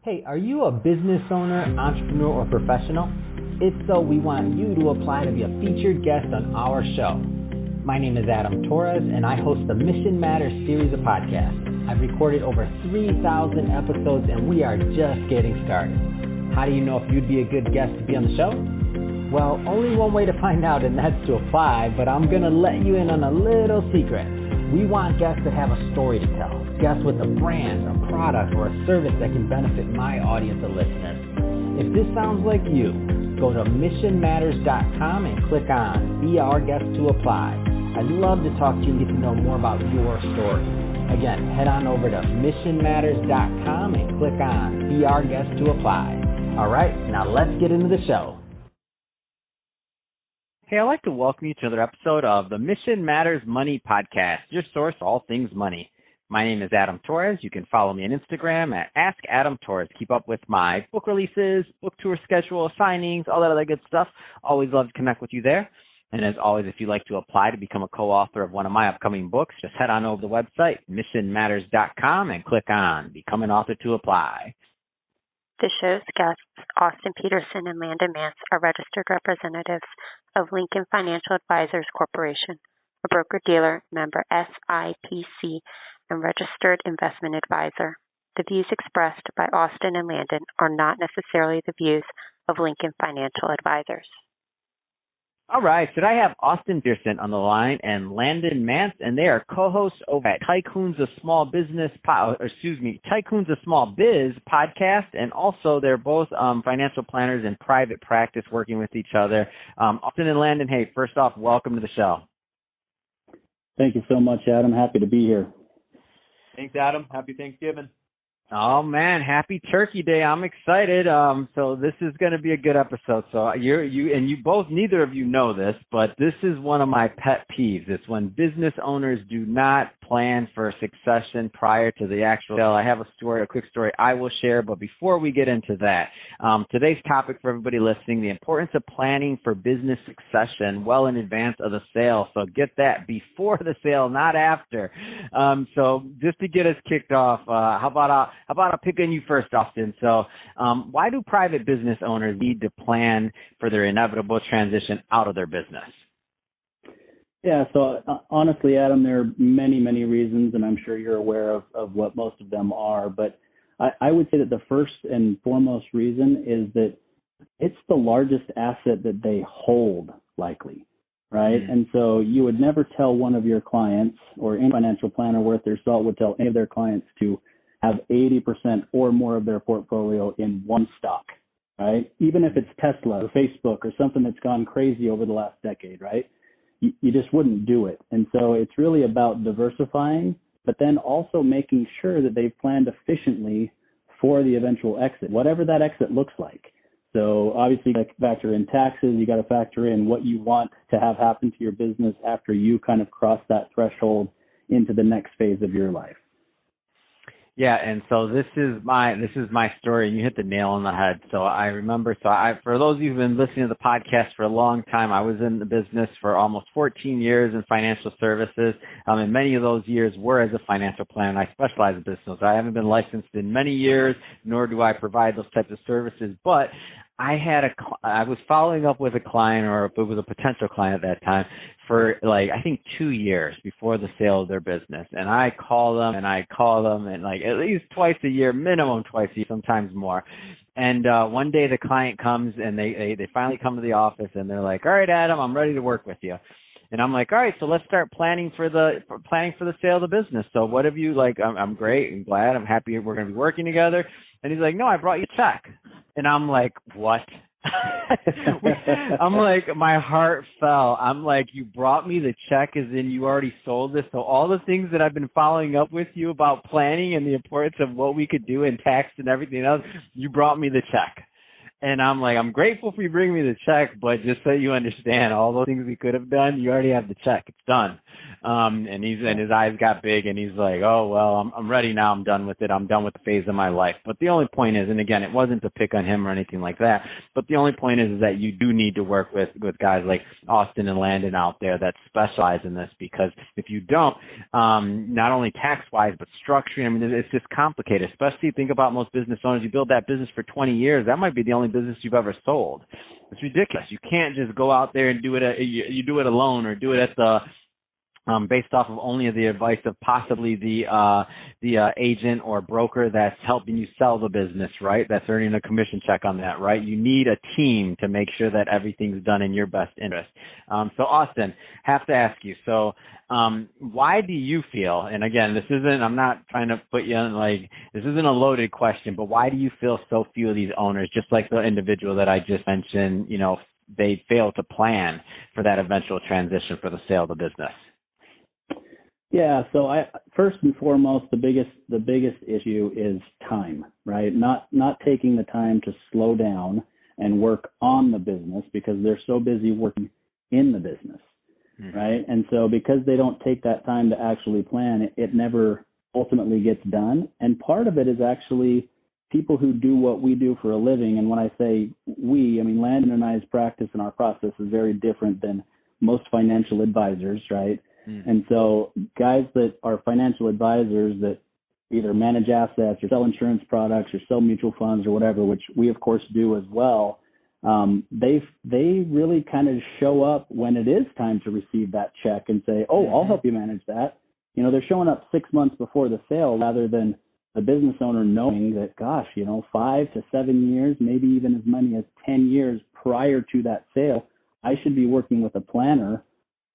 Hey, are you a business owner, entrepreneur, or professional? If so, we want you to apply to be a featured guest on our show. My name is Adam Torres, and I host the Mission Matters series of podcasts. I've recorded over 3,000 episodes, and we are just getting started. How do you know if you'd be a good guest to be on the show? Well, only one way to find out, and that's to apply, but I'm going to let you in on a little secret. We want guests that have a story to tell, guests with a brand, a product, or a service that can benefit my audience of listeners. If this sounds like you, go to missionmatters.com and click on Be Our Guest to apply. I'd love to talk to you and get to know more about your story. Again, head on over to missionmatters.com and click on Be Our Guest to apply. All right, now let's get into the show. Hey, I'd like to welcome you to another episode of the Mission Matters Money Podcast, your source for all things money. My name is Adam Torres. You can follow me on Instagram at AskAdamTorres. Keep up with my book releases, book tour schedule, signings, all that other good stuff. Always love to connect with you there. And as always, if you'd like to apply to become a co-author of one of my upcoming books, just head on over to the website, missionmatters.com, and click on Become an Author to apply. The show's guests, Austin Peterson and Landon Mance, are registered representatives of Lincoln Financial Advisors Corporation, a broker-dealer, member SIPC, and registered investment advisor. The views expressed by Austin and Landon are not necessarily the views of Lincoln Financial Advisors. All right, so I have Austin Peterson on the line and Landon Mance, and they are co-hosts over at Tycoons of Small Biz podcast, and also they're both financial planners in private practice working with each other. Austin and Landon, hey, first off, welcome to the show. Thank you so much, Adam. Happy to be here. Thanks, Adam. Happy Thanksgiving. Oh, man, happy Turkey Day. I'm excited. So this is going to be a good episode. So neither of you know this, but this is one of my pet peeves. It's when business owners do not plan for succession prior to the actual sale. I have a quick story I will share, but before we get into that, today's topic for everybody listening, the importance of planning for business succession well in advance of the sale. So get that before the sale, not after. So just to get us kicked off, how about I pick on you first, Austin? So why do private business owners need to plan for their inevitable transition out of their business? Yeah, so honestly, Adam, there are many, many reasons, and I'm sure you're aware of what most of them are. But I would say that the first and foremost reason is that it's the largest asset that they hold, likely, right? Mm-hmm. And so you would never tell one of your clients, or any financial planner worth their salt would tell any of their clients to have 80% or more of their portfolio in one stock, right? Even if it's Tesla or Facebook or something that's gone crazy over the last decade, right? You just wouldn't do it. And so it's really about diversifying, but then also making sure that they've planned efficiently for the eventual exit, whatever that exit looks like. So obviously, you got to factor in taxes. You got to factor in what you want to have happen to your business after you kind of cross that threshold into the next phase of your life. Yeah, and so this is my story, and you hit the nail on the head. So I remember, for those of you who've been listening to the podcast for a long time, I was in the business for almost 14 years in financial services, and many of those years were as a financial planner. I specialize in business. I haven't been licensed in many years, nor do I provide those types of services, but I was following up with a client, or it was a potential client at that time, for I think 2 years before the sale of their business. And I call them and at least twice a year, minimum twice a year, sometimes more. And one day the client comes and they finally come to the office and they're like, all right, Adam, I'm ready to work with you. And I'm like, all right, so let's start planning for the sale of the business. So what have you I'm great. I'm glad. I'm happy we're going to be working together. And he's like, no, I brought you a check. And I'm like, what? I'm like, my heart fell. I'm like, you brought me the check as in you already sold this. So all the things that I've been following up with you about planning and the importance of what we could do in tax and everything else, you brought me the check. And I'm like, I'm grateful for you bringing me the check, but just so you understand, all those things we could have done, you already have the check. It's done. And his eyes got big, and he's like, oh, well, I'm ready now. I'm done with it. I'm done with the phase of my life. But the only point is, and again, it wasn't to pick on him or anything like that, but the only point is that you do need to work with guys like Austin and Landon out there that specialize in this, because if you don't, not only tax-wise, but structuring, I mean, it's just complicated, especially think about most business owners. You build that business for 20 years. That might be the only business you've ever sold. It's ridiculous. You can't just go out there and do it. You do it alone, or do it at the based off of only the advice of possibly the agent or broker that's helping you sell the business, right? That's earning a commission check on that, right? You need a team to make sure that everything's done in your best interest. So Austin, have to ask you, so why do you feel, and again, I'm not trying to put you on, this isn't a loaded question, but why do you feel so few of these owners, just like the individual that I just mentioned, they fail to plan for that eventual transition for the sale of the business? Yeah, so first and foremost, the biggest issue is time, right? Not taking the time to slow down and work on the business because they're so busy working in the business, right? And so because they don't take that time to actually plan, it never ultimately gets done. And part of it is actually people who do what we do for a living. And when I say we, I mean Landon and I's practice and our process is very different than most financial advisors, right? And so guys that are financial advisors that either manage assets or sell insurance products or sell mutual funds or whatever, which we of course do as well, they really kind of show up when it is time to receive that check and say, oh, I'll help you manage that. They're showing up 6 months before the sale rather than the business owner knowing that, 5 to 7 years, maybe even as many as 10 years prior to that sale, I should be working with a planner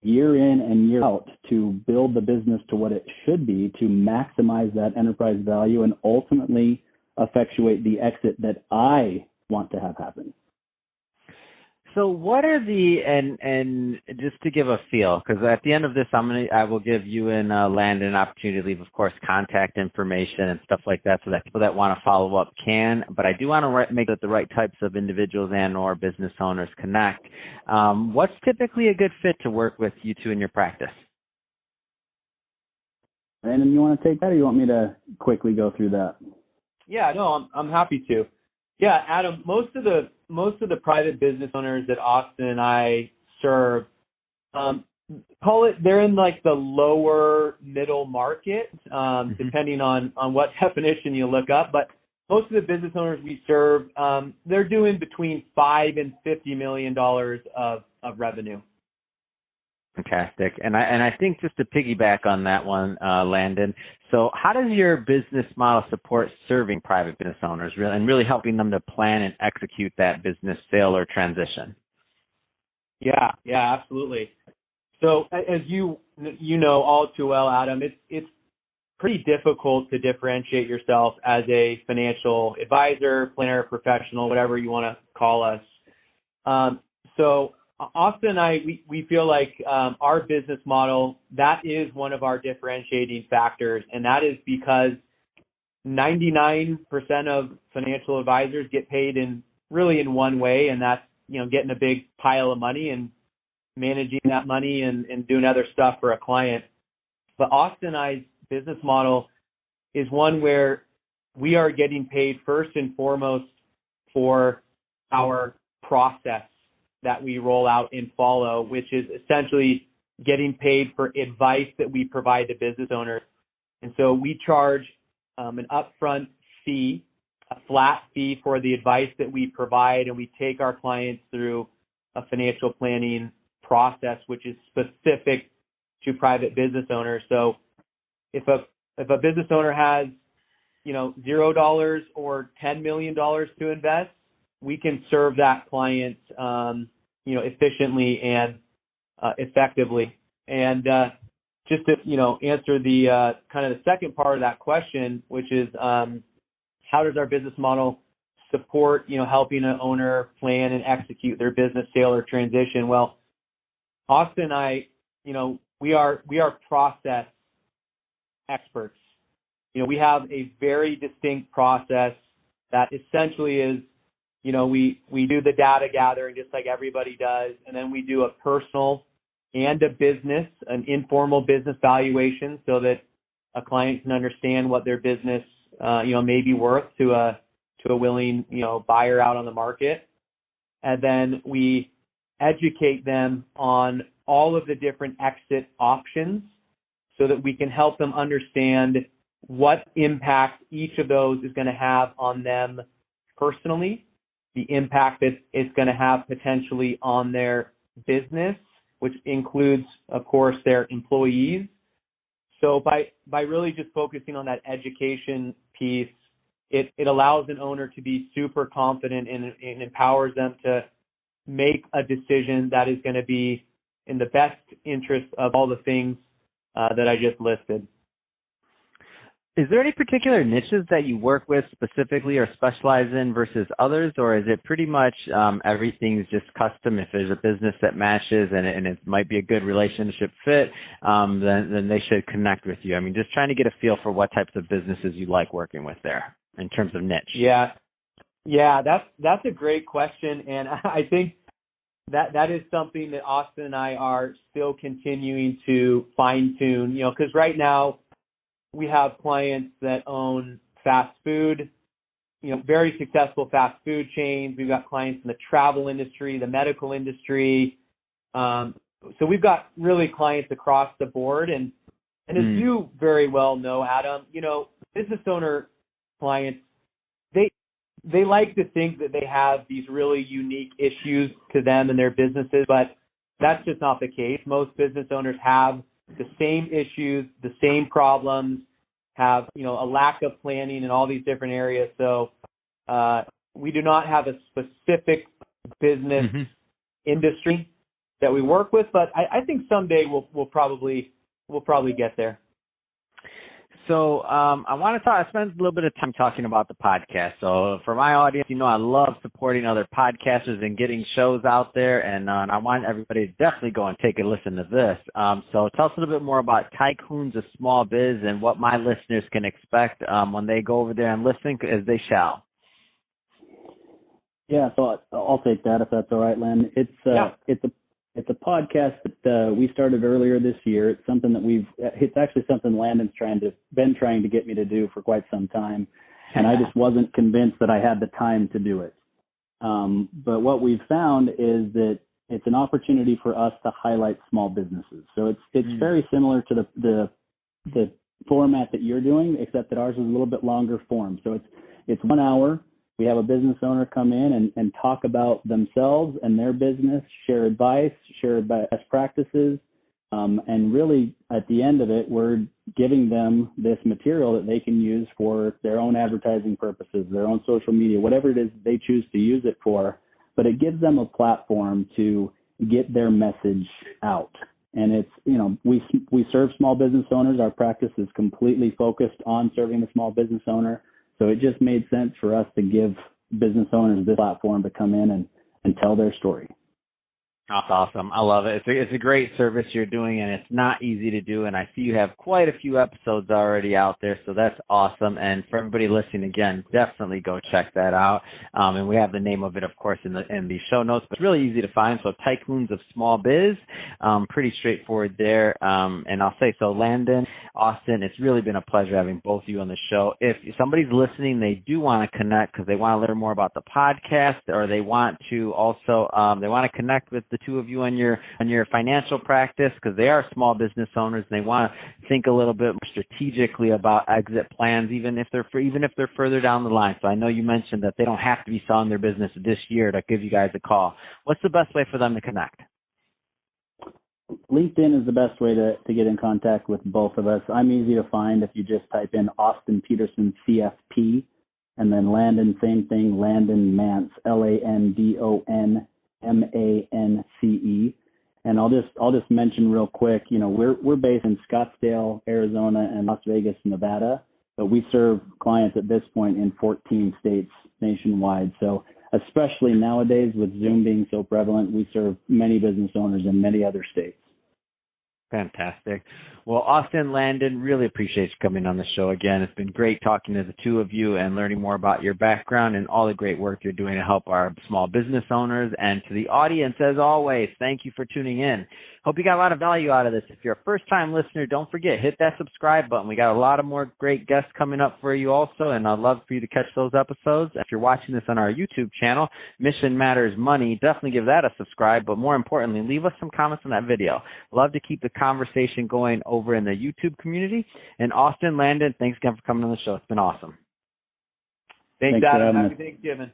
year in and year out to build the business to what it should be, to maximize that enterprise value and ultimately effectuate the exit that I want to have happen. So what are and just to give a feel, because at the end of this, I will give you and Landon an opportunity to leave, of course, contact information and stuff like that, so that people that want to follow up can. But I do want to make it the right types of individuals and or business owners connect. What's typically a good fit to work with you two in your practice? Landon, you want to take that, or you want me to quickly go through that? Yeah, no, I'm happy to. Yeah, Adam, most of the private business owners that Austin and I serve, they're in the lower middle market, depending on what definition you look up. But most of the business owners we serve, they're doing between $5 and $50 million of revenue. Fantastic. And I think just to piggyback on that one, Landon, so how does your business model support serving private business owners and really helping them to plan and execute that business sale or transition? Yeah, absolutely. So as you know all too well, Adam, it's pretty difficult to differentiate yourself as a financial advisor, planner, professional, whatever you want to call us. So Austin and I, we feel like our business model, that is one of our differentiating factors, and that is because 99% of financial advisors get paid in one way, and that's getting a big pile of money and managing that money and doing other stuff for a client. But Austin and I's business model is one where we are getting paid first and foremost for our process that we roll out and follow, which is essentially getting paid for advice that we provide to business owners. And so we charge an upfront fee, a flat fee for the advice that we provide, and we take our clients through a financial planning process, which is specific to private business owners. So if a business owner has, $0 or $10 million to invest, we can serve that client, efficiently and effectively. And just to, answer the kind of the second part of that question, which is how does our business model support, helping an owner plan and execute their business sale or transition? Well, Austin and I, we are process experts. We have a very distinct process that essentially is, we do the data gathering just like everybody does, and then we do a personal and a business, an informal business valuation, so that a client can understand what their business, may be worth to a willing, buyer out on the market. And then we educate them on all of the different exit options so that we can help them understand what impact each of those is going to have on them personally, the impact that it's going to have potentially on their business, which includes, of course, their employees. So by really just focusing on that education piece, it allows an owner to be super confident and empowers them to make a decision that is going to be in the best interest of all the things that I just listed. Is there any particular niches that you work with specifically or specialize in versus others, or is it pretty much everything's just custom? If there's a business that matches and it might be a good relationship fit, then they should connect with you. I mean, just trying to get a feel for what types of businesses you like working with there in terms of niche. Yeah, that's a great question, and I think that is something that Austin and I are still continuing to fine tune. Because right now we have clients that own fast food, very successful fast food chains. We've got clients in the travel industry, the medical industry. So we've got really clients across the board. And as you very well know, Adam, business owner clients, they like to think that they have these really unique issues to them and their businesses, but that's just not the case. Most business owners have the same issues, the same problems, have, a lack of planning in all these different areas. So we do not have a specific business industry that we work with, but I think someday we'll probably get there. So I spent a little bit of time talking about the podcast. So for my audience, I love supporting other podcasters and getting shows out there, and I want everybody to definitely go and take a listen to this. So tell us a little bit more about Tycoons of Small Biz and what my listeners can expect when they go over there and listen, as they shall. Yeah, so I'll take that if that's all right, Len. It's a podcast that we started earlier this year. It's something that it's actually something Landon's been trying to get me to do for quite some time. And I just wasn't convinced that I had the time to do it. But what we've found is that it's an opportunity for us to highlight small businesses. So it's very similar to the format that you're doing, except that ours is a little bit longer form. So it's 1 hour. We have a business owner come in and talk about themselves and their business, share advice, share best practices, and really at the end of it, we're giving them this material that they can use for their own advertising purposes, their own social media, whatever it is they choose to use it for. But it gives them a platform to get their message out. And it's, we serve small business owners. Our practice is completely focused on serving the small business owner. So it just made sense for us to give business owners this platform to come in and tell their story. That's awesome. I love it. It's a great service you're doing, and it's not easy to do. And I see you have quite a few episodes already out there, so that's awesome. And for everybody listening, again, definitely go check that out. And we have the name of it, of course, in the show notes. But it's really easy to find. So Tycoons of Small Biz, pretty straightforward there. And I'll say so, Landon, Austin, it's really been a pleasure having both of you on the show. If somebody's listening, they do want to connect because they want to learn more about the podcast, or they want to also they want to connect with the two of you on your financial practice, because they are small business owners and they want to think a little bit more strategically about exit plans, even if they're further down the line. So I know you mentioned that they don't have to be selling their business this year to give you guys a call. What's the best way for them to connect? LinkedIn is the best way to get in contact with both of us. I'm easy to find if you just type in Austin Peterson CFP, and then Landon, same thing, Landon Mance, LandonMance. And I'll just mention real quick, we're based in Scottsdale, Arizona, and Las Vegas, Nevada, but we serve clients at this point in 14 states nationwide. So especially nowadays with Zoom being so prevalent, we serve many business owners in many other states. Fantastic. Well, Austin, Landon, really appreciate you coming on the show again. It's been great talking to the two of you and learning more about your background and all the great work you're doing to help our small business owners. And to the audience, as always, thank you for tuning in. Hope you got a lot of value out of this. If you're a first-time listener, don't forget, hit that subscribe button. We got a lot of more great guests coming up for you also, and I'd love for you to catch those episodes. If you're watching this on our YouTube channel, Mission Matters Money, definitely give that a subscribe, but more importantly, leave us some comments on that video. Love to keep the conversation going over in the YouTube community. And Austin, Landon, thanks again for coming on the show. It's been awesome. Thanks Adam. Happy Thanksgiving.